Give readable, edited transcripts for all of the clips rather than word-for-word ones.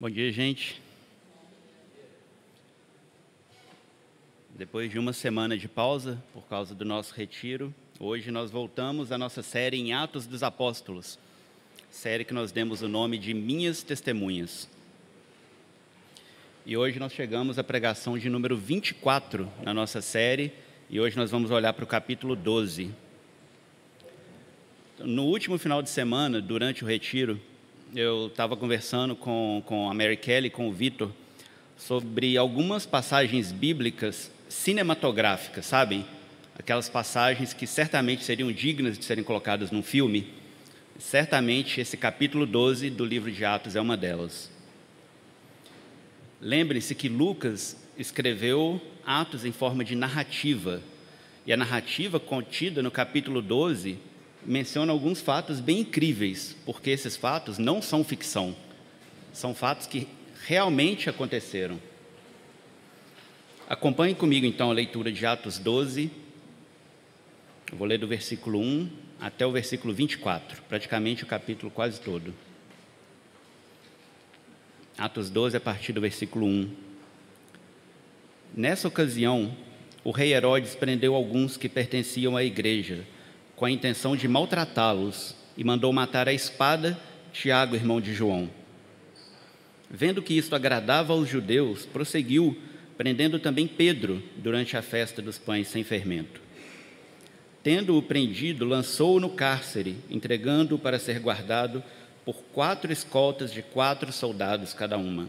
Bom dia, gente. Depois de uma semana de pausa, por causa do nosso retiro, hoje nós voltamos à nossa série em Atos dos Apóstolos, série que nós demos o nome de Minhas Testemunhas. E hoje nós chegamos à pregação de número 24 na nossa série, e hoje nós vamos olhar para o capítulo 12. No último final de semana, durante o retiro, eu estava conversando com a Mary Kelly, com o Vitor, sobre algumas passagens bíblicas cinematográficas, sabem? Aquelas passagens que certamente seriam dignas de serem colocadas num filme. Certamente esse capítulo 12 do livro de Atos é uma delas. Lembrem-se que Lucas escreveu Atos em forma de narrativa, e a narrativa contida no capítulo 12 menciona alguns fatos bem incríveis, porque esses fatos não são ficção, são fatos que realmente aconteceram. Acompanhe comigo, então, a leitura de Atos 12. Eu vou ler do versículo 1 até o versículo 24, praticamente o capítulo quase todo. Atos 12, a partir do versículo 1. Nessa ocasião, o rei Herodes prendeu alguns que pertenciam à igreja, com a intenção de maltratá-los, e mandou matar à espada Tiago, irmão de João. Vendo que isto agradava aos judeus, prosseguiu, prendendo também Pedro durante a festa dos pães sem fermento. Tendo-o prendido, lançou-o no cárcere, entregando-o para ser guardado por 4 escoltas de 4 soldados cada uma.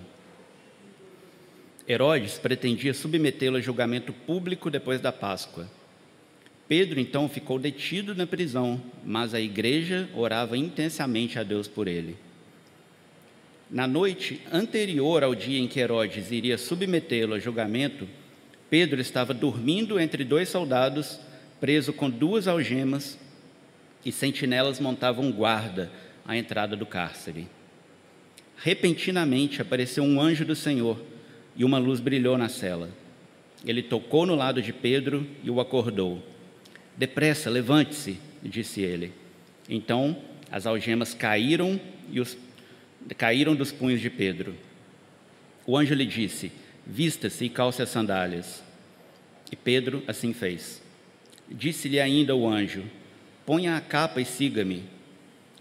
Herodes pretendia submetê-lo a julgamento público depois da Páscoa. Pedro, então, ficou detido na prisão, mas a igreja orava intensamente a Deus por ele. Na noite anterior ao dia em que Herodes iria submetê-lo a julgamento, Pedro estava dormindo entre 2 soldados, preso com 2 algemas, e sentinelas montavam guarda à entrada do cárcere. Repentinamente apareceu um anjo do Senhor, e uma luz brilhou na cela. Ele tocou no lado de Pedro e o acordou. Depressa, levante-se, disse ele. Então, as algemas caíram dos punhos de Pedro. O anjo lhe disse: vista-se e calce as sandálias. E Pedro assim fez. Disse-lhe ainda o anjo: ponha a capa e siga-me.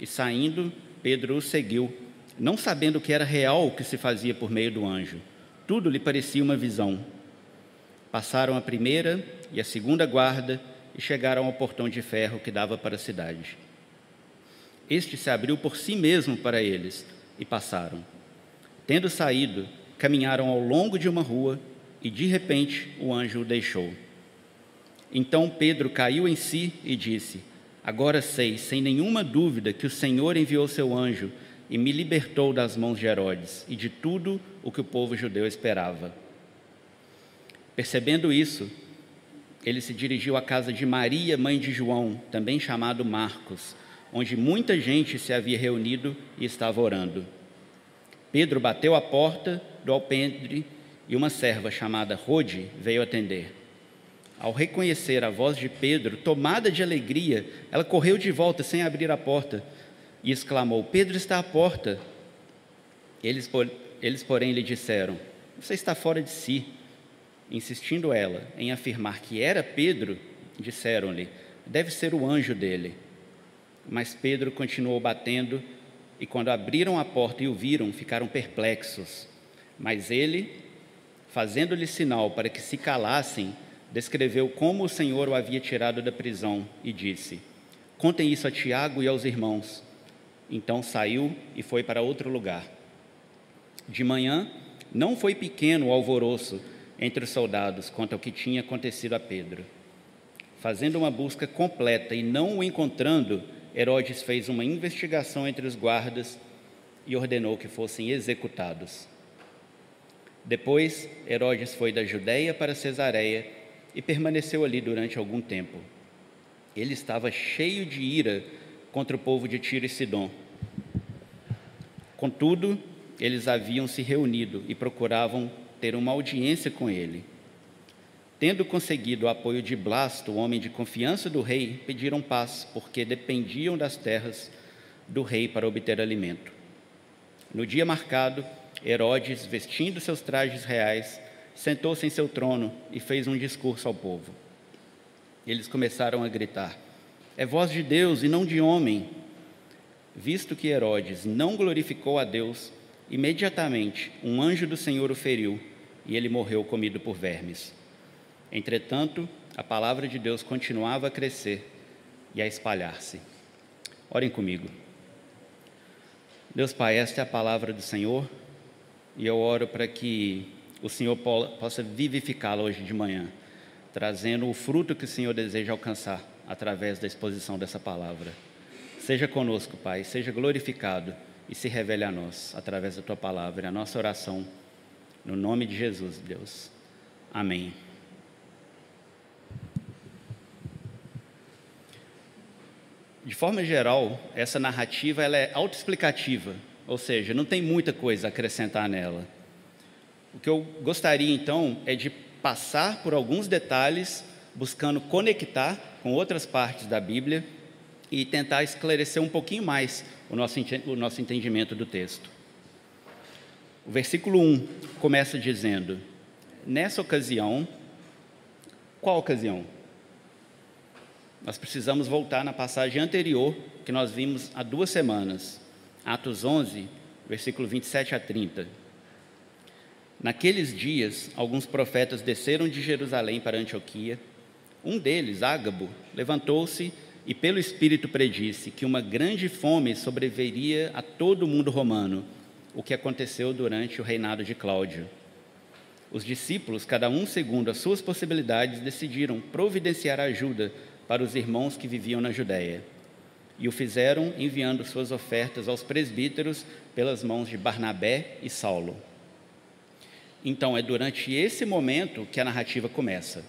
E saindo, Pedro o seguiu, não sabendo que era real o que se fazia por meio do anjo. Tudo lhe parecia uma visão. Passaram a primeira e a segunda guarda e chegaram ao portão de ferro que dava para a cidade. Este se abriu por si mesmo para eles e passaram. Tendo saído, caminharam ao longo de uma rua e, de repente, o anjo o deixou. Então Pedro caiu em si e disse: agora sei, sem nenhuma dúvida, que o Senhor enviou seu anjo e me libertou das mãos de Herodes e de tudo o que o povo judeu esperava. Percebendo isso, ele se dirigiu à casa de Maria, mãe de João, também chamado Marcos, onde muita gente se havia reunido e estava orando. Pedro bateu à porta do alpendre e uma serva chamada Rode veio atender. Ao reconhecer a voz de Pedro, tomada de alegria, ela correu de volta sem abrir a porta e exclamou: Pedro está à porta. Eles, porém, lhe disseram: você está fora de si. Insistindo ela em afirmar que era Pedro, disseram-lhe: deve ser o anjo dele. Mas Pedro continuou batendo, e quando abriram a porta e o viram, ficaram perplexos. Mas ele, fazendo-lhe sinal para que se calassem, descreveu como o Senhor o havia tirado da prisão e disse: contem isso a Tiago e aos irmãos. Então saiu e foi para outro lugar. De manhã, não foi pequeno o alvoroço entre os soldados quanto ao que tinha acontecido a Pedro. Fazendo uma busca completa e não o encontrando, Herodes fez uma investigação entre os guardas e ordenou que fossem executados. Depois, Herodes foi da Judeia para Cesareia e permaneceu ali durante algum tempo. Ele estava cheio de ira contra o povo de Tiro e Sidom. Contudo, eles haviam se reunido e procuravam ter uma audiência com ele. Tendo conseguido o apoio de Blasto, o homem de confiança do rei, pediram paz, porque dependiam das terras do rei para obter alimento. No dia marcado, Herodes, vestindo seus trajes reais, sentou-se em seu trono e fez um discurso ao povo. Eles começaram a gritar: "É voz de Deus e não de homem." Visto que Herodes não glorificou a Deus, imediatamente um anjo do Senhor o feriu e ele morreu comido por vermes. Entretanto, a palavra de Deus continuava a crescer e a espalhar-se. Orem comigo. Deus Pai, esta é a palavra do Senhor e eu oro para que o Senhor possa vivificá-la hoje de manhã, trazendo o fruto que o Senhor deseja alcançar através da exposição dessa palavra. Seja conosco, Pai, seja glorificado e se revele a nós através da Tua palavra. É a nossa oração, no nome de Jesus, Deus. Amém. De forma geral, essa narrativa ela é autoexplicativa, ou seja, não tem muita coisa a acrescentar nela. O que eu gostaria, então, é de passar por alguns detalhes, buscando conectar com outras partes da Bíblia e tentar esclarecer um pouquinho mais o nosso entendimento do texto. O versículo 1 começa dizendo: nessa ocasião. Qual ocasião? Nós precisamos voltar na passagem anterior, que nós vimos há 2 semanas, Atos 11, versículo 27 a 30. Naqueles dias, alguns profetas desceram de Jerusalém para Antioquia. Um deles, Ágabo, levantou-se e pelo Espírito predisse que uma grande fome sobreviria a todo o mundo romano, o que aconteceu durante o reinado de Cláudio. Os discípulos, cada um segundo as suas possibilidades, decidiram providenciar ajuda para os irmãos que viviam na Judéia. E o fizeram enviando suas ofertas aos presbíteros pelas mãos de Barnabé e Saulo. Então, é durante esse momento que a narrativa começa.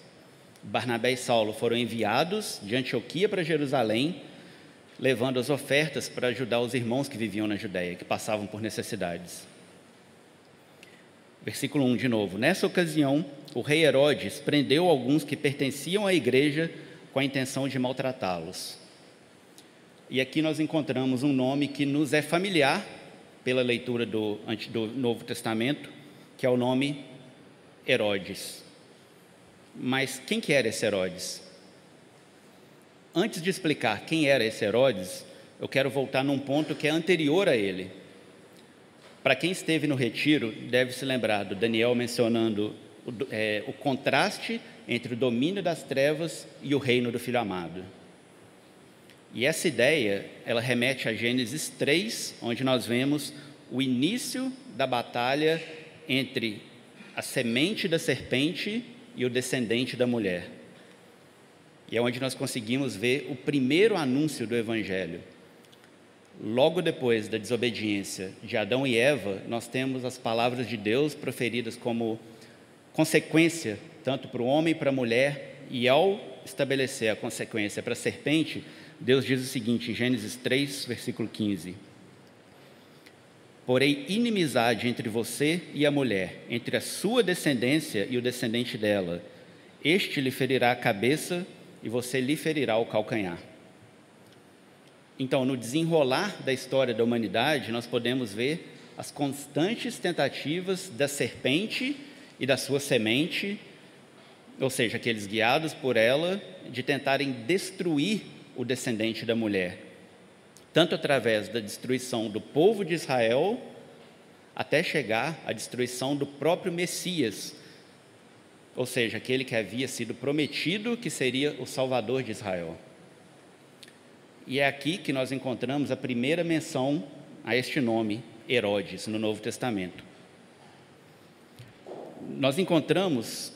Barnabé e Saulo foram enviados de Antioquia para Jerusalém, levando as ofertas para ajudar os irmãos que viviam na Judéia, que passavam por necessidades. Versículo 1 de novo. Nessa ocasião, o rei Herodes prendeu alguns que pertenciam à igreja com a intenção de maltratá-los. E aqui nós encontramos um nome que nos é familiar pela leitura do Novo Testamento, que é o nome Herodes. Mas quem que era esse Herodes? Antes de explicar quem era esse Herodes, eu quero voltar num ponto que é anterior a ele. Para quem esteve no retiro, deve se lembrar do Daniel mencionando o contraste entre o domínio das trevas e o reino do Filho amado. E essa ideia, ela remete a Gênesis 3, onde nós vemos o início da batalha entre a semente da serpente e o descendente da mulher. E é onde nós conseguimos ver o primeiro anúncio do Evangelho. Logo depois da desobediência de Adão e Eva, nós temos as palavras de Deus proferidas como consequência, tanto para o homem e para a mulher, e ao estabelecer a consequência para a serpente, Deus diz o seguinte, em Gênesis 3, versículo 15: porém, inimizade entre você e a mulher, entre a sua descendência e o descendente dela. Este lhe ferirá a cabeça e você lhe ferirá o calcanhar. Então, no desenrolar da história da humanidade, nós podemos ver as constantes tentativas da serpente e da sua semente, ou seja, aqueles guiados por ela, de tentarem destruir o descendente da mulher, tanto através da destruição do povo de Israel, até chegar à destruição do próprio Messias, ou seja, aquele que havia sido prometido que seria o Salvador de Israel. E é aqui que nós encontramos a primeira menção a este nome, Herodes, no Novo Testamento. Nós encontramos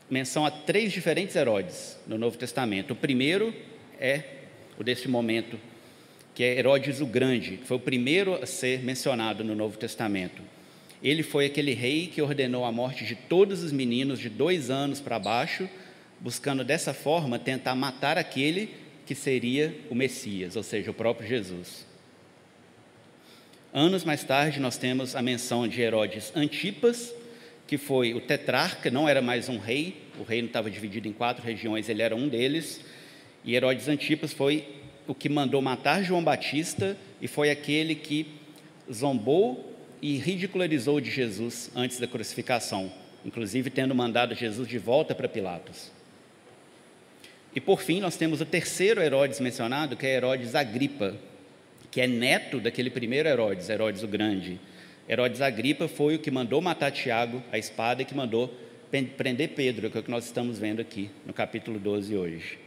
menção a 3 diferentes Herodes no Novo Testamento. O primeiro é o deste momento, que é Herodes o Grande, que foi o primeiro a ser mencionado no Novo Testamento. Ele foi aquele rei que ordenou a morte de todos os meninos de 2 anos para baixo, buscando dessa forma tentar matar aquele que seria o Messias, ou seja, o próprio Jesus. Anos mais tarde, nós temos a menção de Herodes Antipas, que foi o tetrarca, não era mais um rei, o reino estava dividido em 4 regiões, ele era um deles, e Herodes Antipas foi o que mandou matar João Batista e foi aquele que zombou e ridicularizou de Jesus antes da crucificação, inclusive tendo mandado Jesus de volta para Pilatos. E por fim, nós temos o terceiro Herodes mencionado, que é Herodes Agripa, que é neto daquele primeiro Herodes, Herodes o Grande. Herodes Agripa foi o que mandou matar Tiago, a espada, e que mandou prender Pedro, que é o que nós estamos vendo aqui no capítulo 12 hoje.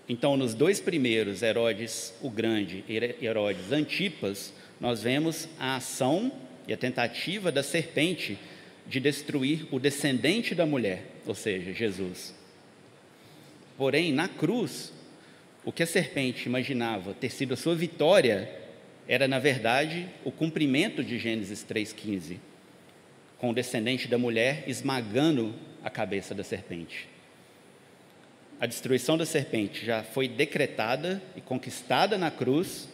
Então, nos dois primeiros, Herodes o Grande e Herodes Antipas, nós vemos a ação e a tentativa da serpente de destruir o descendente da mulher, ou seja, Jesus. Porém, na cruz, o que a serpente imaginava ter sido a sua vitória era, na verdade, o cumprimento de Gênesis 3,15, com o descendente da mulher esmagando a cabeça da serpente. A destruição da serpente já foi decretada e conquistada na cruz,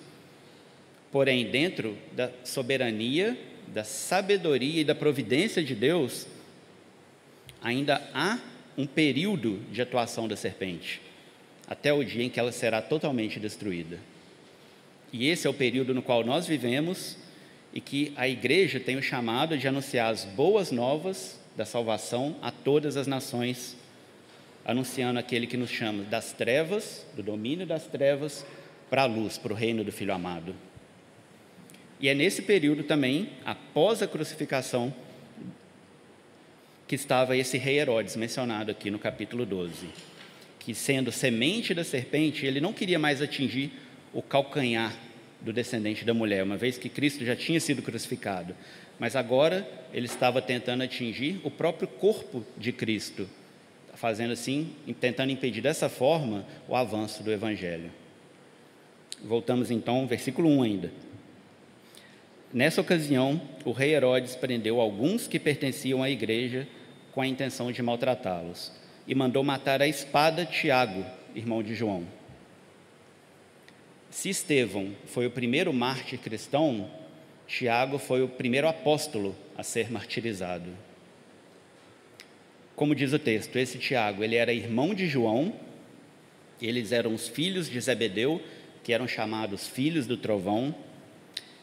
porém, dentro da soberania, da sabedoria e da providência de Deus, ainda há um período de atuação da serpente, até o dia em que ela será totalmente destruída. E esse é o período no qual nós vivemos e que a igreja tem o chamado de anunciar as boas novas da salvação a todas as nações, anunciando aquele que nos chama das trevas, do domínio das trevas, para a luz, para o reino do Filho amado. E é nesse período também, após a crucificação, que estava esse rei Herodes, mencionado aqui no capítulo 12, que, sendo semente da serpente, ele não queria mais atingir o calcanhar do descendente da mulher, uma vez que Cristo já tinha sido crucificado, mas agora ele estava tentando atingir o próprio corpo de Cristo, fazendo assim, tentando impedir dessa forma o avanço do Evangelho. Voltamos então ao versículo 1 ainda. Nessa ocasião, o rei Herodes prendeu alguns que pertenciam à igreja com a intenção de maltratá-los e mandou matar à espada Tiago, irmão de João. Se Estevão foi o primeiro mártir cristão, Tiago foi o primeiro apóstolo a ser martirizado. Como diz o texto, esse Tiago, ele era irmão de João, eles eram os filhos de Zebedeu, que eram chamados filhos do trovão.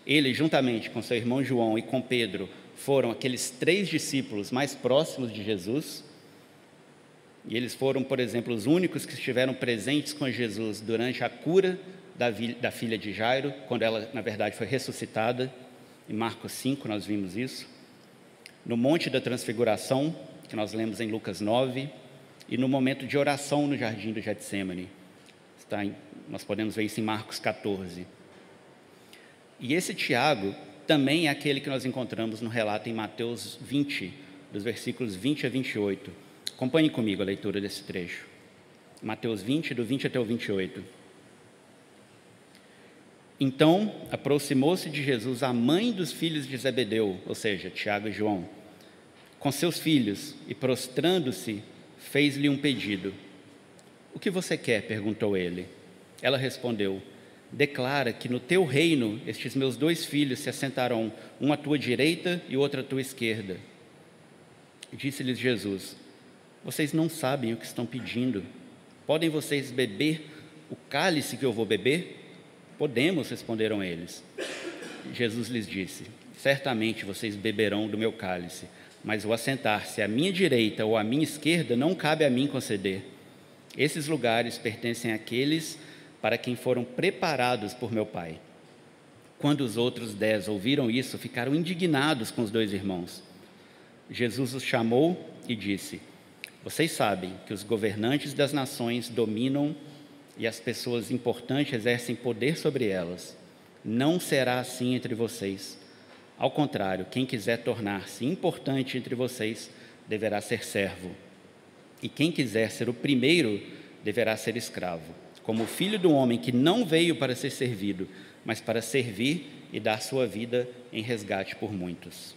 Ele, juntamente com seu irmão João e com Pedro, foram aqueles 3 discípulos mais próximos de Jesus. E eles foram, por exemplo, os únicos que estiveram presentes com Jesus durante a cura da filha de Jairo, quando ela, na verdade, foi ressuscitada. Em Marcos 5 nós vimos isso. No Monte da Transfiguração, que nós lemos em Lucas 9, e no momento de oração no Jardim do Getsêmani. Nós podemos ver isso em Marcos 14. E esse Tiago também é aquele que nós encontramos no relato em Mateus 20, dos versículos 20 a 28. Acompanhe comigo a leitura desse trecho. Mateus 20, do 20 até o 28. Então, aproximou-se de Jesus a mãe dos filhos de Zebedeu, ou seja, Tiago e João, com seus filhos, e prostrando-se, fez-lhe um pedido. O que você quer? Perguntou ele. Ela respondeu, declara que no teu reino estes meus 2 filhos se assentarão, um à tua direita e outro à tua esquerda. Disse-lhes Jesus, vocês não sabem o que estão pedindo. Podem vocês beber o cálice que eu vou beber? Podemos, responderam eles. Jesus lhes disse, certamente vocês beberão do meu cálice, mas o assentar-se à minha direita ou à minha esquerda não cabe a mim conceder. Esses lugares pertencem àqueles para quem foram preparados por meu Pai. Quando os outros 10 ouviram isso, ficaram indignados com os 2 irmãos. Jesus os chamou e disse, vocês sabem que os governantes das nações dominam e as pessoas importantes exercem poder sobre elas. Não será assim entre vocês. Ao contrário, quem quiser tornar-se importante entre vocês deverá ser servo. E quem quiser ser o primeiro deverá ser escravo, como o filho do homem que não veio para ser servido, mas para servir e dar sua vida em resgate por muitos.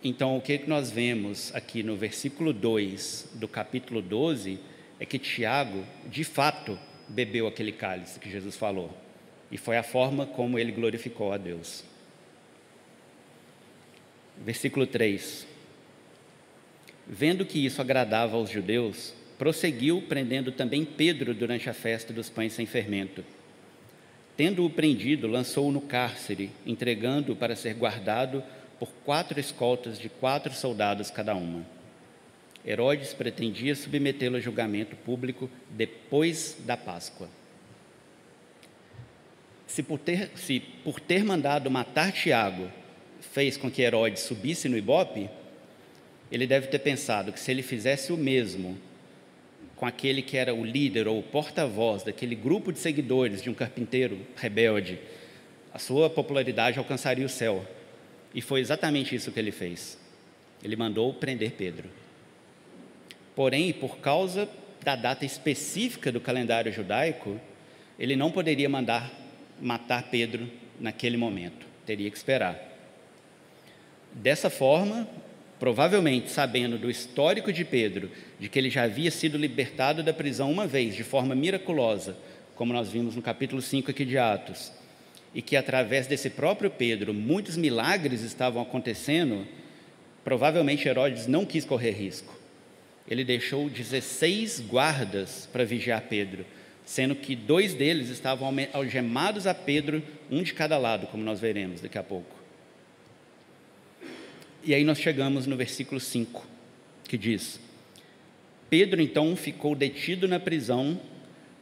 Então, o que nós vemos aqui no versículo 2 do capítulo 12 é que Tiago, de fato, bebeu aquele cálice que Jesus falou. E foi a forma como ele glorificou a Deus. Versículo 3. Vendo que isso agradava aos judeus, prosseguiu prendendo também Pedro durante a festa dos pães sem fermento. Tendo-o prendido, lançou-o no cárcere, entregando-o para ser guardado por 4 escoltas de 4 soldados cada uma. Herodes pretendia submetê-lo a julgamento público depois da Páscoa. Se por ter mandado matar Tiago fez com que Herodes subisse no Ibope, ele deve ter pensado que se ele fizesse o mesmo com aquele que era o líder ou o porta-voz daquele grupo de seguidores de um carpinteiro rebelde, a sua popularidade alcançaria o céu. E foi exatamente isso que ele fez. Ele mandou prender Pedro. Porém, por causa da data específica do calendário judaico, ele não poderia mandar matar Pedro naquele momento. Teria que esperar. Dessa forma, provavelmente sabendo do histórico de Pedro, de que ele já havia sido libertado da prisão uma vez, de forma miraculosa, como nós vimos no capítulo 5 aqui de Atos, e que através desse próprio Pedro muitos milagres estavam acontecendo, provavelmente Herodes não quis correr risco. Ele deixou 16 guardas para vigiar Pedro, sendo que 2 deles estavam algemados a Pedro, um de cada lado, como nós veremos daqui a pouco. E aí nós chegamos no versículo 5, que diz: Pedro então ficou detido na prisão,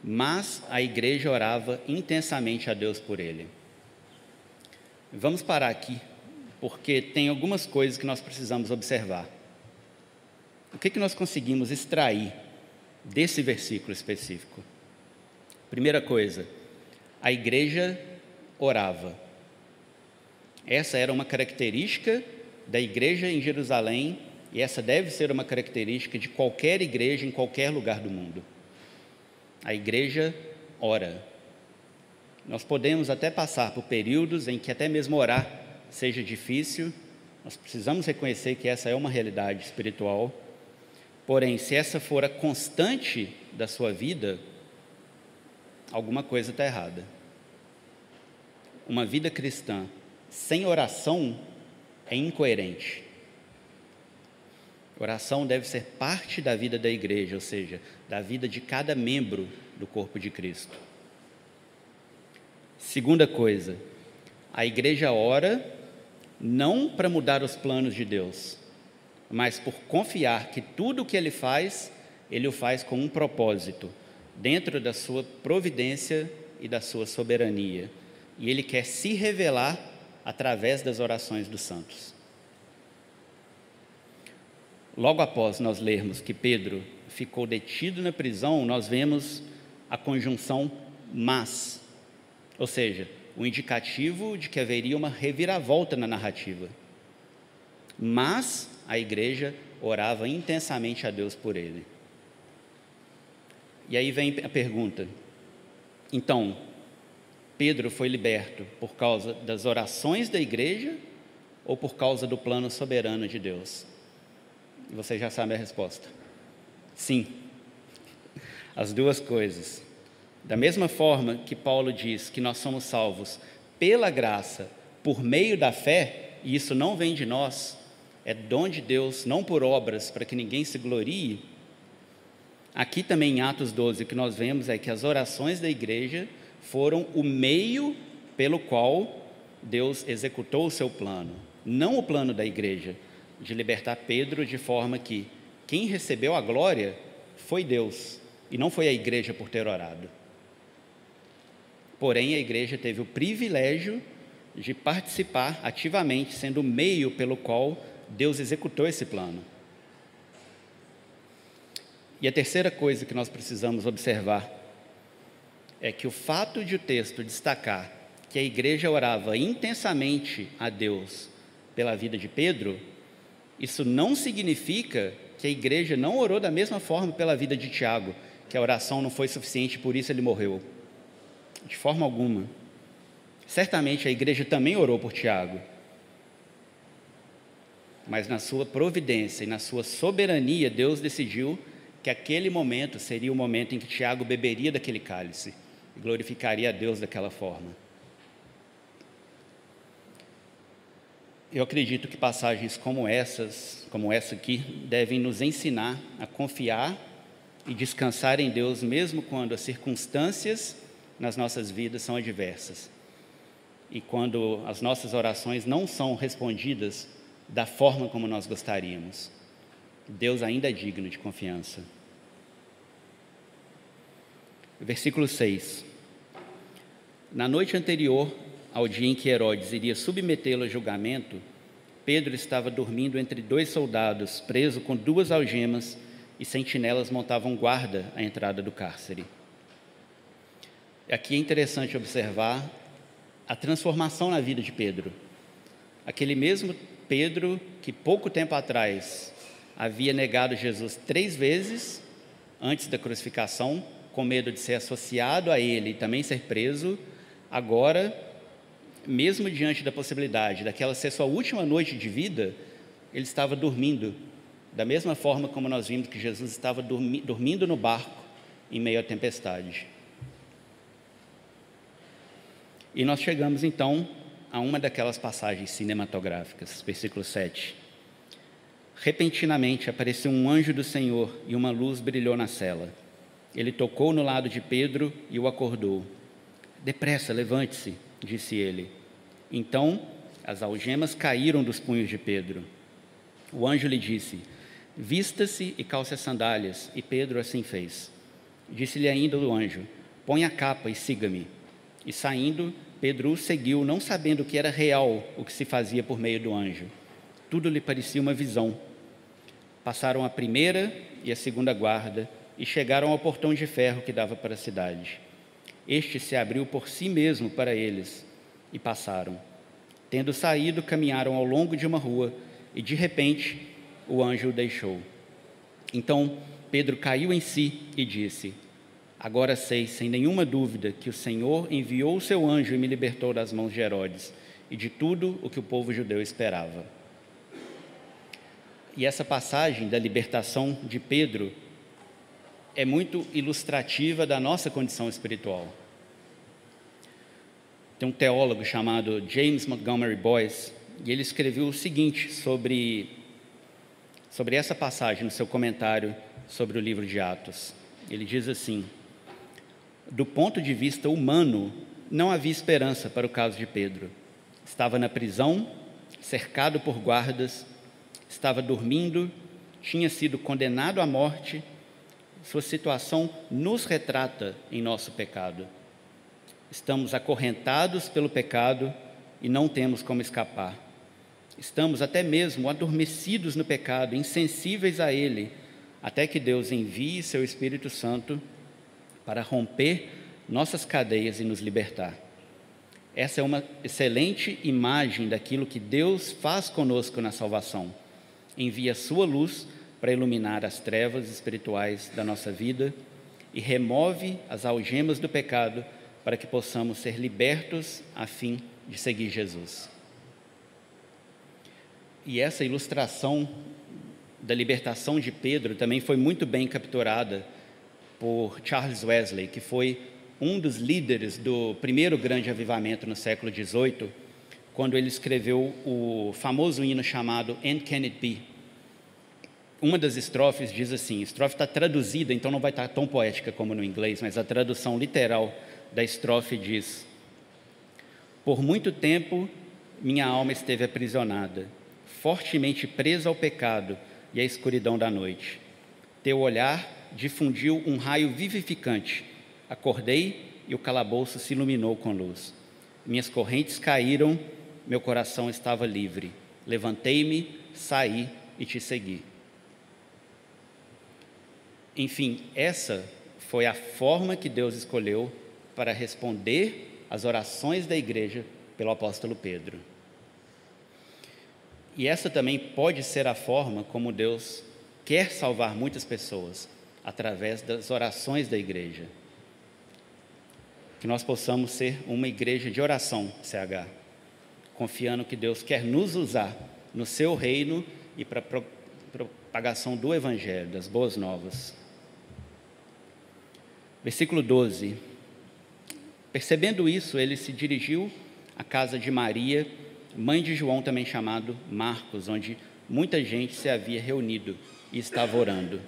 mas a igreja orava intensamente a Deus por ele. Vamos parar aqui, porque tem algumas coisas que nós precisamos observar. O que nós conseguimos extrair desse versículo específico? Primeira coisa, a igreja orava. Essa era uma característica da igreja em Jerusalém, e essa deve ser uma característica de qualquer igreja em qualquer lugar do mundo. A igreja ora. Nós podemos até passar por períodos em que até mesmo orar seja difícil, nós precisamos reconhecer que essa é uma realidade espiritual, porém, se essa for a constante da sua vida, alguma coisa está errada. Uma vida cristã sem oração é incoerente. Oração deve ser parte da vida da igreja, ou seja, da vida de cada membro do corpo de Cristo. Segunda coisa, a igreja ora não para mudar os planos de Deus, mas por confiar que tudo o que Ele o faz com um propósito, dentro da sua providência e da sua soberania. E Ele quer se revelar através das orações dos santos. Logo após nós lermos que Pedro ficou detido na prisão, nós vemos a conjunção mas, ou seja, o indicativo de que haveria uma reviravolta na narrativa. Mas a igreja orava intensamente a Deus por ele. E aí vem a pergunta: então, Pedro foi liberto por causa das orações da igreja ou por causa do plano soberano de Deus? E você já sabe a resposta. Sim, as duas coisas. Da mesma forma que Paulo diz que nós somos salvos pela graça, por meio da fé, e isso não vem de nós, é dom de Deus, não por obras, para que ninguém se glorie. Aqui também em Atos 12, o que nós vemos é que as orações da igreja foram o meio pelo qual Deus executou o seu plano, não o plano da igreja, de libertar Pedro, de forma que quem recebeu a glória foi Deus, e não foi a igreja por ter orado. Porém, a igreja teve o privilégio de participar ativamente, sendo o meio pelo qual Deus executou esse plano. E a terceira coisa que nós precisamos observar é que o fato de o texto destacar que a igreja orava intensamente a Deus pela vida de Pedro, isso não significa que a igreja não orou da mesma forma pela vida de Tiago, que a oração não foi suficiente, por isso ele morreu. De forma alguma. Certamente a igreja também orou por Tiago, mas na sua providência e na sua soberania, Deus decidiu que aquele momento seria o momento em que Tiago beberia daquele cálice e glorificaria a Deus daquela forma. Eu acredito que passagens como essa aqui, devem nos ensinar a confiar e descansar em Deus, mesmo quando as circunstâncias nas nossas vidas são adversas. E quando as nossas orações não são respondidas da forma como nós gostaríamos, Deus ainda é digno de confiança. Versículo 6. Na noite anterior ao dia em que Herodes iria submetê-lo a julgamento, Pedro estava dormindo entre 2 soldados, preso com 2 algemas, e sentinelas montavam guarda à entrada do cárcere. Aqui é interessante observar a transformação na vida de Pedro. Aquele mesmo Pedro que pouco tempo atrás havia negado Jesus 3 vezes antes da crucificação, com medo de ser associado a ele e também ser preso, agora, mesmo diante da possibilidade daquela ser sua última noite de vida, ele estava dormindo, da mesma forma como nós vimos que Jesus estava dormindo no barco em meio à tempestade. E nós chegamos então a uma daquelas passagens cinematográficas, versículo 7. Repentinamente apareceu um anjo do Senhor e uma luz brilhou na cela. Ele tocou no lado de Pedro e o acordou. Depressa, levante-se, disse ele. Então as algemas caíram dos punhos de Pedro. O anjo lhe disse: vista-se e calce as sandálias. E Pedro assim fez. Disse-lhe ainda o anjo: põe a capa e siga-me. E saindo, Pedro o seguiu, não sabendo que era real o que se fazia por meio do anjo. Tudo lhe parecia uma visão. Passaram a primeira e a segunda guarda e chegaram ao portão de ferro que dava para a cidade. Este se abriu por si mesmo para eles e passaram. Tendo saído, caminharam ao longo de uma rua e, de repente, o anjo o deixou. Então Pedro caiu em si e disse: agora sei, sem nenhuma dúvida, que o Senhor enviou o seu anjo e me libertou das mãos de Herodes e de tudo o que o povo judeu esperava. E essa passagem da libertação de Pedro é muito ilustrativa da nossa condição espiritual. Tem um teólogo chamado James Montgomery Boyce, e ele escreveu o seguinte sobre essa passagem no seu comentário sobre o livro de Atos. Ele diz assim: do ponto de vista humano, não havia esperança para o caso de Pedro. Estava na prisão, cercado por guardas, estava dormindo, tinha sido condenado à morte. Sua situação nos retrata em nosso pecado. Estamos acorrentados pelo pecado e não temos como escapar. Estamos até mesmo adormecidos no pecado, insensíveis a ele, até que Deus envie seu Espírito Santo para romper nossas cadeias e nos libertar. Essa é uma excelente imagem daquilo que Deus faz conosco na salvação. Envia sua luz para iluminar as trevas espirituais da nossa vida e remove as algemas do pecado para que possamos ser libertos a fim de seguir Jesus. E essa ilustração da libertação de Pedro também foi muito bem capturada por Charles Wesley, que foi um dos líderes do primeiro grande avivamento no século XVIII, quando ele escreveu o famoso hino chamado And Can It Be? Uma das estrofes diz assim, a estrofe está traduzida, então não vai estar tão poética como no inglês, mas a tradução literal da estrofe diz: por muito tempo minha alma esteve aprisionada, fortemente presa ao pecado e à escuridão da noite. Teu olhar difundiu um raio vivificante. Acordei e o calabouço se iluminou com luz. Minhas correntes caíram, meu coração estava livre. Levantei-me, saí e te segui. Enfim, essa foi a forma que Deus escolheu para responder às orações da igreja pelo apóstolo Pedro. E essa também pode ser a forma como Deus quer salvar muitas pessoas, através das orações da igreja. Que nós possamos ser uma igreja de oração, CH, confiando que Deus quer nos usar no seu reino e para a propagação do Evangelho, das boas novas. Versículo 12. Percebendo isso, ele se dirigiu à casa de Maria, mãe de João, também chamado Marcos, onde muita gente se havia reunido e estava orando.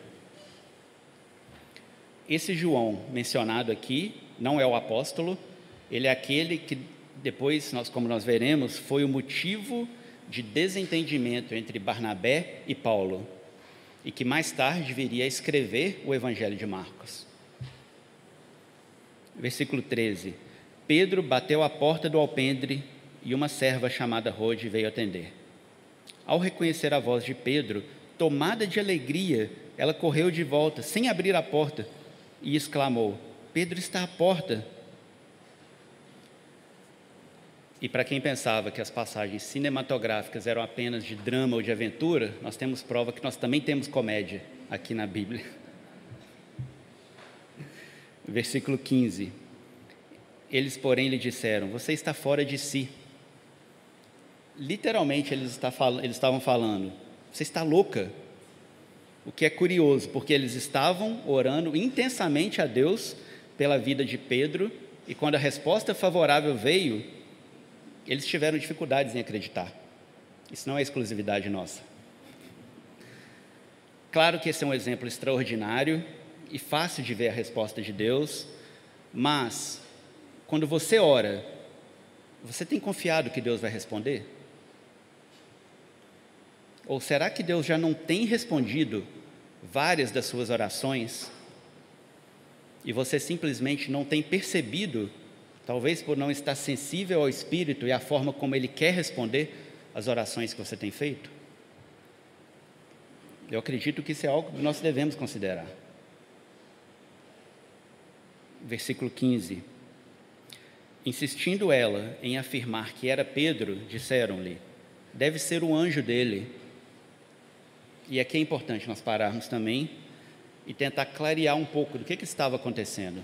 Esse João mencionado aqui não é o apóstolo, ele é aquele que depois, como nós veremos, foi o motivo de desentendimento entre Barnabé e Paulo, e que mais tarde viria a escrever o Evangelho de Marcos. Versículo 13: Pedro bateu à porta do alpendre e uma serva chamada Rode veio atender. Ao reconhecer a voz de Pedro, tomada de alegria, ela correu de volta, sem abrir a porta, e exclamou: Pedro está à porta. E para quem pensava que as passagens cinematográficas eram apenas de drama ou de aventura, nós temos prova que nós também temos comédia aqui na Bíblia. Versículo 15: Eles, porém, lhe disseram: Você está fora de si. Literalmente, eles estavam falando: Você está louca. O que é curioso, porque eles estavam orando intensamente a Deus pela vida de Pedro, e quando a resposta favorável veio, eles tiveram dificuldades em acreditar. Isso não é exclusividade nossa. Claro que esse é um exemplo extraordinário e fácil de ver a resposta de Deus, mas quando você ora, você tem confiado que Deus vai responder? Ou será que Deus já não tem respondido várias das suas orações e você simplesmente não tem percebido, talvez por não estar sensível ao Espírito e à forma como Ele quer responder as orações que você tem feito? Eu acredito que isso é algo que nós devemos considerar. Versículo 15: Insistindo ela em afirmar que era Pedro, disseram-lhe: Deve ser um anjo dele. E aqui é importante nós pararmos também e tentar clarear um pouco do que estava acontecendo.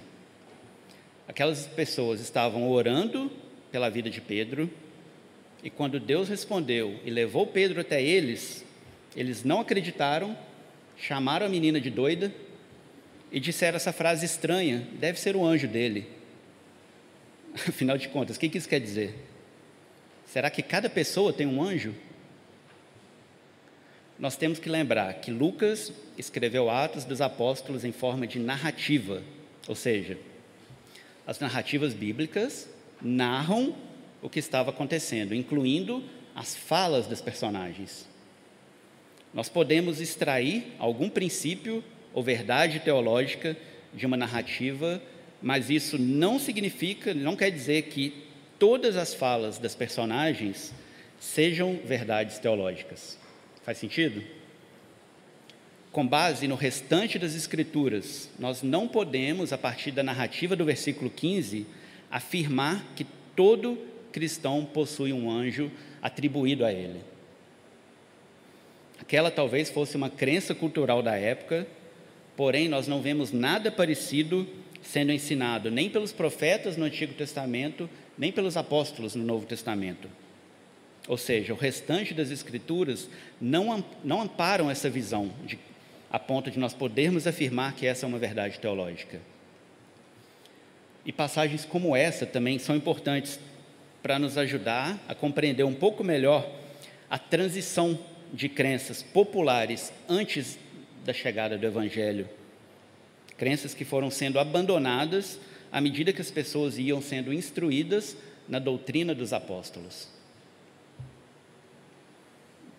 Aquelas pessoas estavam orando pela vida de Pedro, e quando Deus respondeu e levou Pedro até eles, eles não acreditaram, chamaram a menina de doida e disseram essa frase estranha: deve ser o anjo dele. Afinal de contas, o que isso quer dizer? Será que cada pessoa tem um anjo? Nós temos que lembrar que Lucas escreveu Atos dos Apóstolos em forma de narrativa, ou seja, as narrativas bíblicas narram o que estava acontecendo, incluindo as falas dos personagens. Nós podemos extrair algum princípio ou verdade teológica de uma narrativa, mas isso não quer dizer que todas as falas das personagens sejam verdades teológicas. Faz sentido? Com base no restante das Escrituras, nós não podemos, a partir da narrativa do versículo 15, afirmar que todo cristão possui um anjo atribuído a ele. Aquela talvez fosse uma crença cultural da época, porém nós não vemos nada parecido sendo ensinado nem pelos profetas no Antigo Testamento, nem pelos apóstolos no Novo Testamento. Ou seja, o restante das Escrituras não amparam essa visão, a ponto de nós podermos afirmar que essa é uma verdade teológica. E passagens como essa também são importantes para nos ajudar a compreender um pouco melhor a transição de crenças populares antes da chegada do Evangelho. Crenças que foram sendo abandonadas à medida que as pessoas iam sendo instruídas na doutrina dos apóstolos.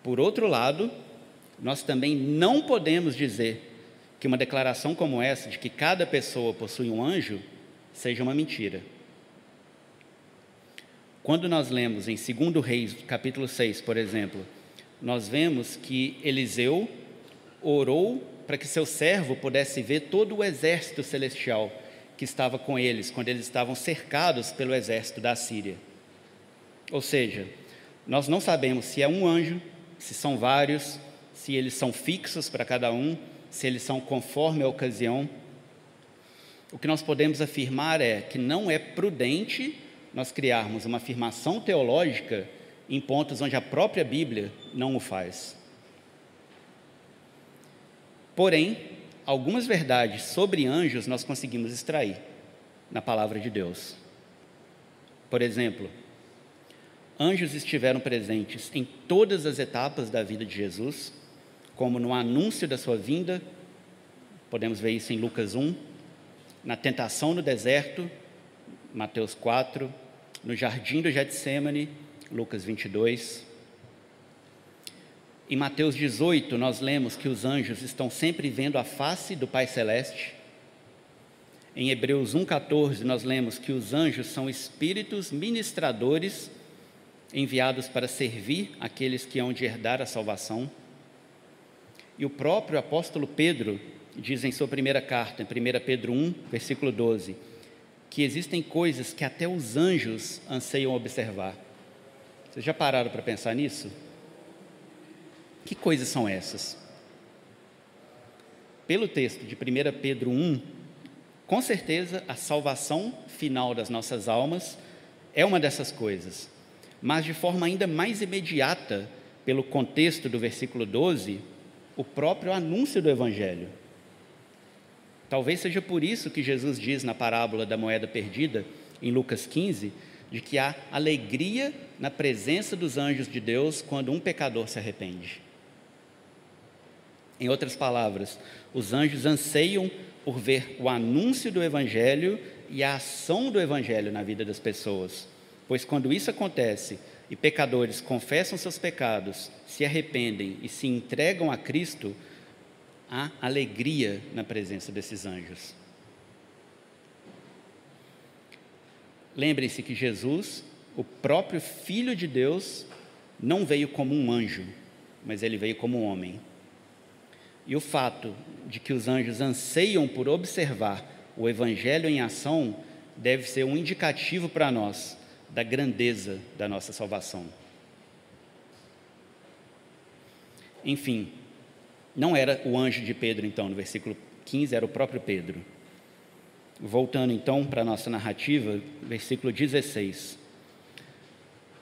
Por outro lado, nós também não podemos dizer que uma declaração como essa, de que cada pessoa possui um anjo, seja uma mentira. Quando nós lemos em 2 Reis, capítulo 6, por exemplo, nós vemos que Eliseu orou para que seu servo pudesse ver todo o exército celestial que estava com eles, quando eles estavam cercados pelo exército da Síria. Ou seja, nós não sabemos se é um anjo, se são vários, se eles são fixos para cada um, se eles são conforme a ocasião. O que nós podemos afirmar é que não é prudente nós criarmos uma afirmação teológica em pontos onde a própria Bíblia não o faz. Porém, algumas verdades sobre anjos nós conseguimos extrair na palavra de Deus. Por exemplo, anjos estiveram presentes em todas as etapas da vida de Jesus, como no anúncio da sua vinda, podemos ver isso em Lucas 1, na tentação no deserto Mateus 4, no jardim do Getsêmani, Lucas 22. Em Mateus 18, nós lemos que os anjos estão sempre vendo a face do Pai Celeste. Em Hebreus 1,14, nós lemos que os anjos são espíritos ministradores enviados para servir aqueles que hão de herdar a salvação. E o próprio apóstolo Pedro diz em sua primeira carta, em 1 Pedro 1, versículo 12, que existem coisas que até os anjos anseiam observar. Vocês já pararam para pensar nisso? Que coisas são essas? Pelo texto de 1 Pedro 1, com certeza a salvação final das nossas almas é uma dessas coisas, mas de forma ainda mais imediata, pelo contexto do versículo 12, o próprio anúncio do Evangelho. Talvez seja por isso que Jesus diz na parábola da moeda perdida, em Lucas 15, de que há alegria na presença dos anjos de Deus quando um pecador se arrepende. Em outras palavras, os anjos anseiam por ver o anúncio do Evangelho e a ação do Evangelho na vida das pessoas, pois quando isso acontece e pecadores confessam seus pecados, se arrependem e se entregam a Cristo, há alegria na presença desses anjos. Lembrem-se que Jesus, o próprio Filho de Deus, não veio como um anjo, mas ele veio como um homem. E o fato de que os anjos anseiam por observar o Evangelho em ação deve ser um indicativo para nós da grandeza da nossa salvação. Enfim, não era o anjo de Pedro, então, no versículo 15, era o próprio Pedro. Voltando, então, para a nossa narrativa, versículo 16.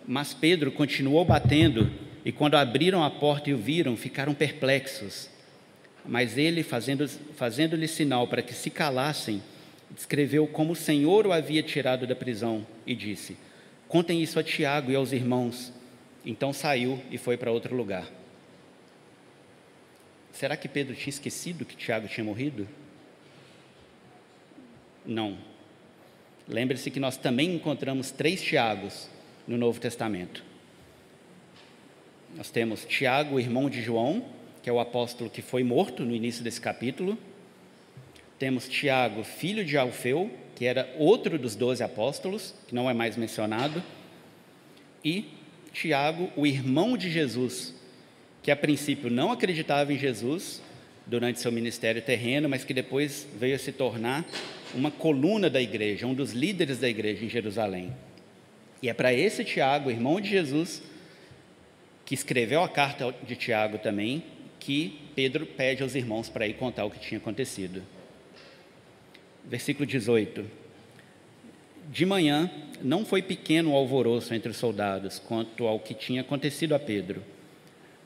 Mas Pedro continuou batendo, e quando abriram a porta e o viram, ficaram perplexos. Mas ele, fazendo-lhe sinal para que se calassem, descreveu como o Senhor o havia tirado da prisão e disse: contem isso a Tiago e aos irmãos. Então saiu e foi para outro lugar. Será que Pedro tinha esquecido que Tiago tinha morrido? Não. Lembre-se que nós também encontramos 3 Tiagos no Novo Testamento. Nós temos Tiago, irmão de João, que é o apóstolo que foi morto no início desse capítulo. Temos Tiago, filho de Alfeu, que era outro dos 12 apóstolos, que não é mais mencionado. E Tiago, o irmão de Jesus, que a princípio não acreditava em Jesus durante seu ministério terreno, mas que depois veio a se tornar uma coluna da igreja, um dos líderes da igreja em Jerusalém. E é para esse Tiago, irmão de Jesus, que escreveu a carta de Tiago também, que Pedro pede aos irmãos para ir contar o que tinha acontecido. Versículo 18. De manhã, não foi pequeno o alvoroço entre os soldados quanto ao que tinha acontecido a Pedro.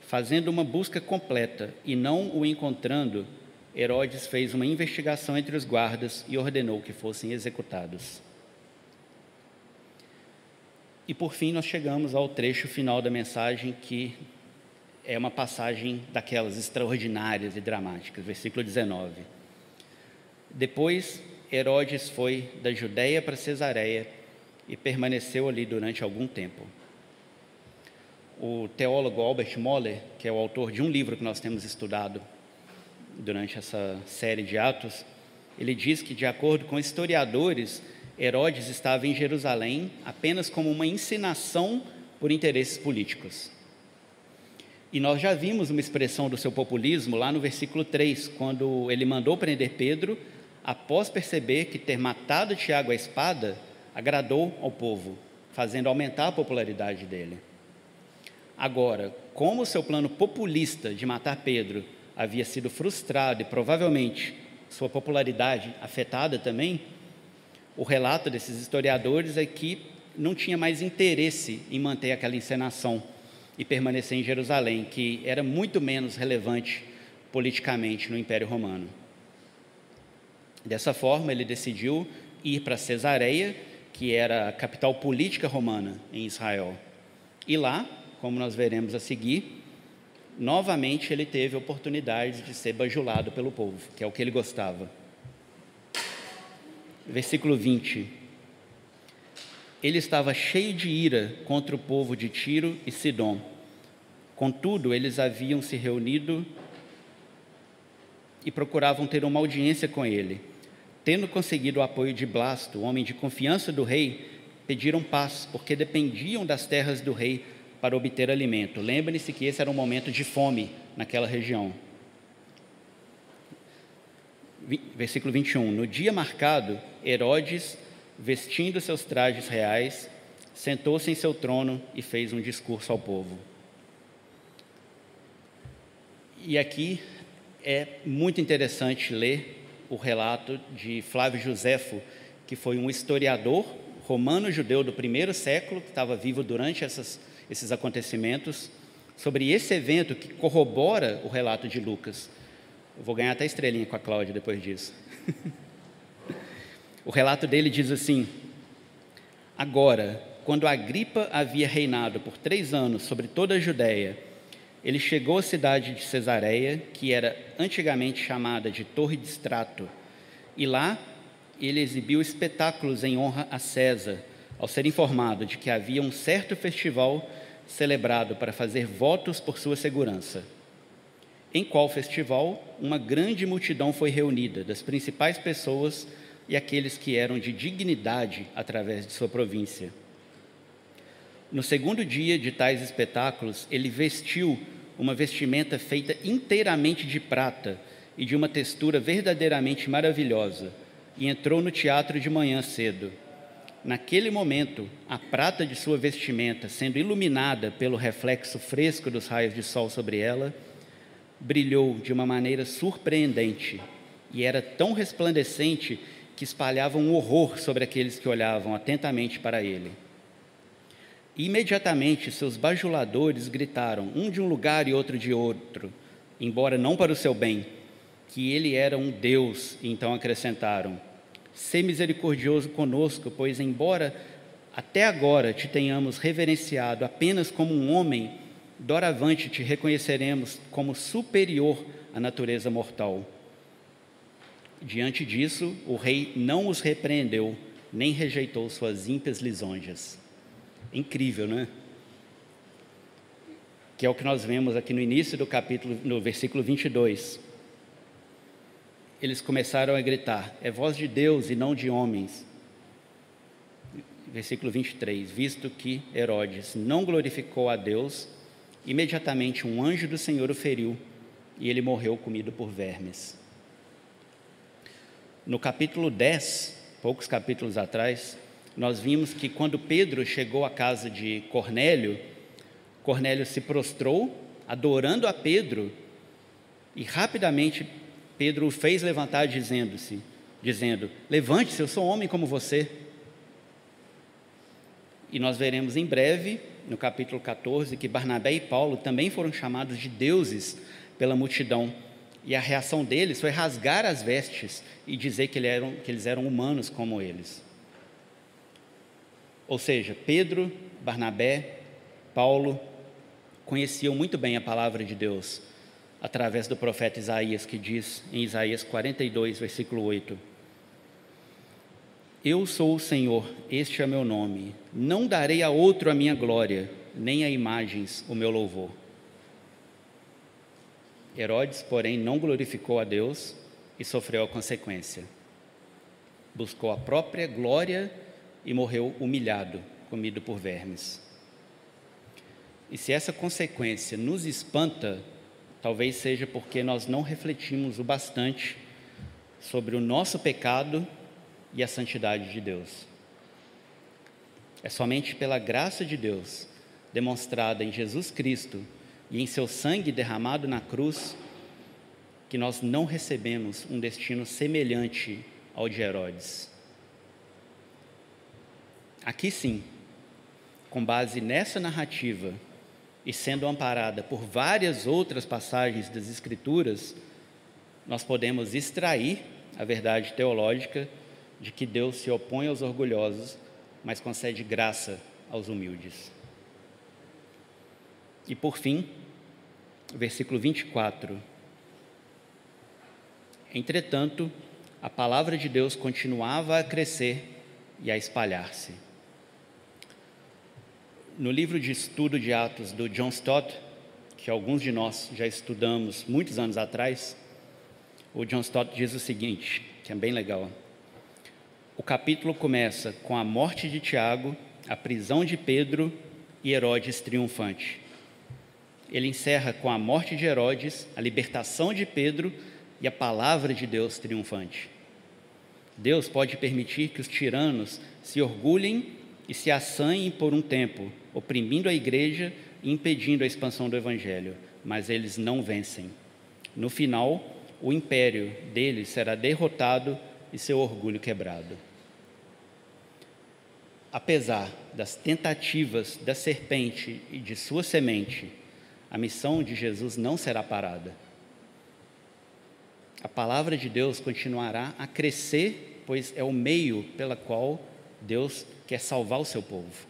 Fazendo uma busca completa e não o encontrando, Herodes fez uma investigação entre os guardas e ordenou que fossem executados. E por fim nós chegamos ao trecho final da mensagem, que é uma passagem daquelas extraordinárias e dramáticas, versículo 19. Depois Herodes foi da Judeia para Cesareia e permaneceu ali durante algum tempo. O teólogo Albert Mohler, que é o autor de um livro que nós temos estudado durante essa série de Atos, ele diz que, de acordo com historiadores, Herodes estava em Jerusalém apenas como uma encenação por interesses políticos. E nós já vimos uma expressão do seu populismo lá no versículo 3, quando ele mandou prender Pedro, após perceber que ter matado Tiago à espada agradou ao povo, fazendo aumentar a popularidade dele. Agora, como o seu plano populista de matar Pedro havia sido frustrado e provavelmente sua popularidade afetada também, o relato desses historiadores é que não tinha mais interesse em manter aquela encenação e permanecer em Jerusalém, que era muito menos relevante politicamente no Império Romano. Dessa forma, ele decidiu ir para Cesareia, que era a capital política romana em Israel. E lá, como nós veremos a seguir, novamente ele teve a oportunidade de ser bajulado pelo povo, que é o que ele gostava. Versículo 20. ele estava cheio de ira contra o povo de Tiro e Sidom. Contudo, eles haviam se reunido e procuravam ter uma audiência com ele. Tendo conseguido o apoio de Blasto, homem de confiança do rei, pediram paz, porque dependiam das terras do rei para obter alimento. Lembre-se que esse era um momento de fome naquela região. Versículo 21. No dia marcado, Herodes, vestindo seus trajes reais, sentou-se em seu trono e fez um discurso ao povo. E aqui é muito interessante ler o relato de Flávio Joséfo, que foi um historiador romano-judeu do primeiro século, que estava vivo durante esses acontecimentos, sobre esse evento que corrobora o relato de Lucas. Eu vou ganhar até estrelinha com a Cláudia depois disso. O relato dele diz assim: agora, quando Agripa havia reinado por 3 anos sobre toda a Judéia, ele chegou à cidade de Cesareia, que era antigamente chamada de Torre de Estrato, e lá ele exibiu espetáculos em honra a César, ao ser informado de que havia um certo festival celebrado para fazer votos por sua segurança. Em qual festival, uma grande multidão foi reunida, das principais pessoas e aqueles que eram de dignidade através de sua província. No segundo dia de tais espetáculos, ele vestiu uma vestimenta feita inteiramente de prata e de uma textura verdadeiramente maravilhosa, e entrou no teatro de manhã cedo. Naquele momento, a prata de sua vestimenta, sendo iluminada pelo reflexo fresco dos raios de sol sobre ela, brilhou de uma maneira surpreendente, e era tão resplandecente que espalhava um horror sobre aqueles que olhavam atentamente para ele. Imediatamente seus bajuladores gritaram, um de um lugar e outro de outro, embora não para o seu bem, que ele era um Deus, e então acrescentaram: sê misericordioso conosco, pois embora até agora te tenhamos reverenciado apenas como um homem, doravante te reconheceremos como superior à natureza mortal. Diante disso, o rei não os repreendeu, nem rejeitou suas ímpias lisonjas. Incrível, não é? Que é o que nós vemos aqui no início do capítulo, no versículo 22. Eles começaram a gritar: é voz de Deus e não de homens. Versículo 23. Visto que Herodes não glorificou a Deus, imediatamente um anjo do Senhor o feriu, e ele morreu comido por vermes. No capítulo 10, poucos capítulos atrás, nós vimos que quando Pedro chegou à casa de Cornélio, Cornélio se prostrou, adorando a Pedro, e rapidamente Pedro o fez levantar, dizendo: levante-se, eu sou homem como você. E nós veremos em breve, no capítulo 14, que Barnabé e Paulo também foram chamados de deuses pela multidão, e a reação deles foi rasgar as vestes e dizer que eles eram humanos como eles. Ou seja, Pedro, Barnabé, Paulo conheciam muito bem a palavra de Deus, através do profeta Isaías, que diz em Isaías 42, versículo 8: eu sou o Senhor, este é meu nome, não darei a outro a minha glória, nem a imagens o meu louvor. Herodes, porém, não glorificou a Deus e sofreu a consequência. Buscou a própria glória e morreu humilhado, comido por vermes. E se essa consequência nos espanta, talvez seja porque nós não refletimos o bastante sobre o nosso pecado e a santidade de Deus. É somente pela graça de Deus, demonstrada em Jesus Cristo e em seu sangue derramado na cruz, que nós não recebemos um destino semelhante ao de Herodes. Aqui sim, com base nessa narrativa e sendo amparada por várias outras passagens das Escrituras, nós podemos extrair a verdade teológica de que Deus se opõe aos orgulhosos, mas concede graça aos humildes. E por fim, versículo 24. Entretanto, a palavra de Deus continuava a crescer e a espalhar-se. No livro de estudo de Atos do John Stott, que alguns de nós já estudamos muitos anos atrás, o John Stott diz o seguinte, que é bem legal. O capítulo começa com a morte de Tiago, a prisão de Pedro e Herodes triunfante. Ele encerra com a morte de Herodes, a libertação de Pedro e a palavra de Deus triunfante. Deus pode permitir que os tiranos se orgulhem e se assanhem por um tempo, oprimindo a igreja e impedindo a expansão do evangelho, mas eles não vencem. No final, o império deles será derrotado e seu orgulho quebrado. Apesar das tentativas da serpente e de sua semente, a missão de Jesus não será parada. A palavra de Deus continuará a crescer, pois é o meio pela qual Deus quer salvar o seu povo.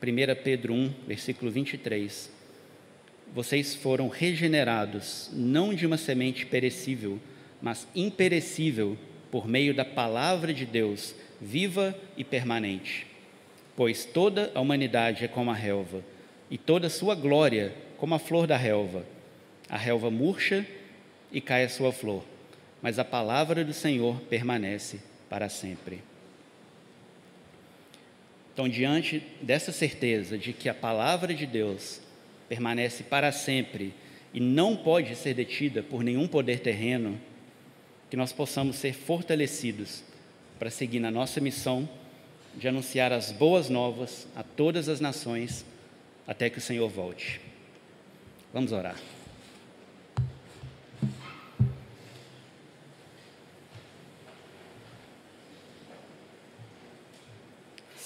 1 Pedro 1, versículo 23. Vocês foram regenerados, não de uma semente perecível, mas imperecível, por meio da palavra de Deus, viva e permanente. Pois toda a humanidade é como a relva, e toda a sua glória como a flor da relva. A relva murcha e cai a sua flor, mas a palavra do Senhor permanece para sempre. Então, diante dessa certeza de que a palavra de Deus permanece para sempre e não pode ser detida por nenhum poder terreno, que nós possamos ser fortalecidos para seguir na nossa missão de anunciar as boas novas a todas as nações até que o Senhor volte. Vamos orar.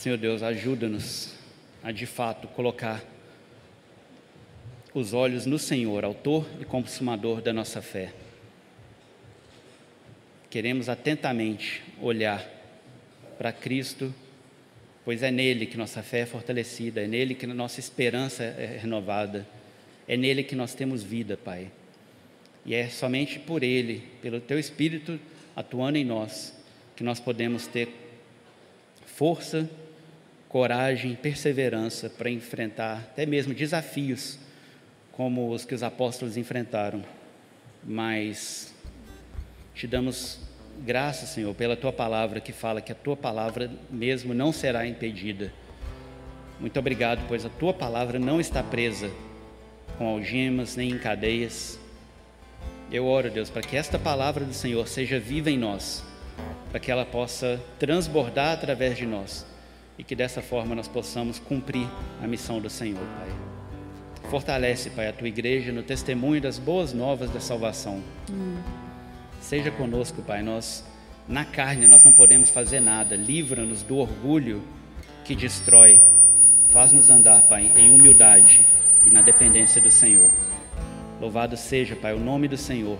Senhor Deus, ajuda-nos a de fato colocar os olhos no Senhor, autor e consumador da nossa fé. Queremos atentamente olhar para Cristo, pois é nele que nossa fé é fortalecida, é nele que nossa esperança é renovada, é nele que nós temos vida, Pai. E é somente por ele, pelo Teu Espírito atuando em nós, que nós podemos ter força, coragem, perseverança para enfrentar até mesmo desafios como os que os apóstolos enfrentaram. Mas te damos graças, Senhor, pela Tua palavra que fala que a Tua palavra mesmo não será impedida. Muito obrigado, pois a Tua palavra não está presa com algemas nem em cadeias. Eu oro, Deus, para que esta palavra do Senhor seja viva em nós, para que ela possa transbordar através de nós e que dessa forma nós possamos cumprir a missão do Senhor, Pai. Fortalece, Pai, a Tua igreja no testemunho das boas novas da salvação. Seja conosco, Pai. Nós, na carne, nós não podemos fazer nada. Livra-nos do orgulho que destrói. Faz-nos andar, Pai, em humildade e na dependência do Senhor. Louvado seja, Pai, o nome do Senhor.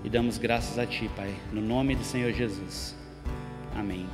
E damos graças a Ti, Pai, no nome do Senhor Jesus. Amém.